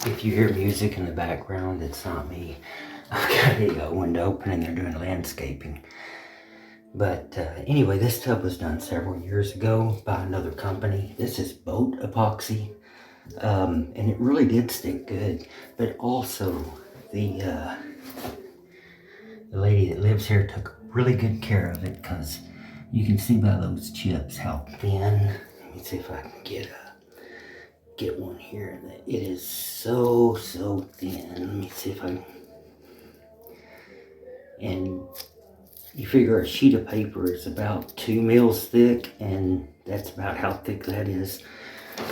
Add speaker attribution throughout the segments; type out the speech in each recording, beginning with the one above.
Speaker 1: If you hear music in the background, it's not me. I've got a window open and they're doing landscaping. But anyway, this tub was done several years ago by another company. This is boat epoxy. And it really did stick good. But also, the lady that lives here took really good care of it, because you can see by those chips how thin. Let me see if I can get one here. It is so thin. Let me see if I. And you figure a sheet of paper is about 2 mils thick, and that's about how thick that is.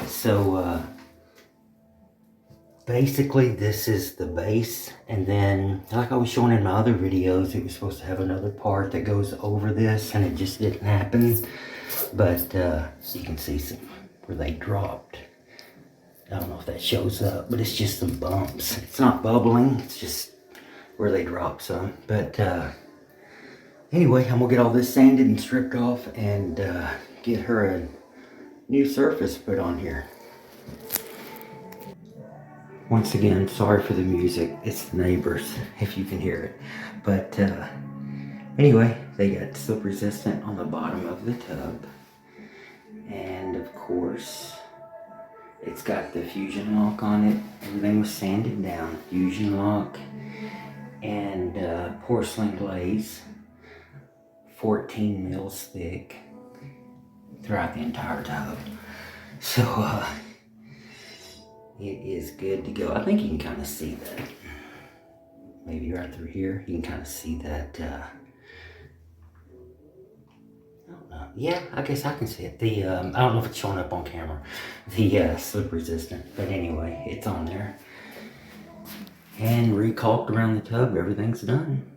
Speaker 1: So basically this is the base, and then like I was showing in my other videos, it was supposed to have another part that goes over this, and it just didn't happen. But you can see some where they dropped. I don't know if that shows up, but it's just some bumps. It's not bubbling, it's just where they drop some. But anyway, I'm gonna get all this sanded and stripped off and get her a new surface put on here. Once again, sorry for the music. It's the neighbors, if you can hear it. But anyway, they got slip resistant on the bottom of the tub. And of course, it's got the fusion lock on it. Everything was sanded down. Fusion lock and porcelain glaze, 14 mils thick throughout the entire tub. So it is good to go. I think you can kind of see that. Maybe right through here, you can kind of see that. I don't know. Yeah, I guess I can see it. The I don't know if it's showing up on camera. The slip resistant, but anyway, it's on there. And recalked around the tub. Everything's done.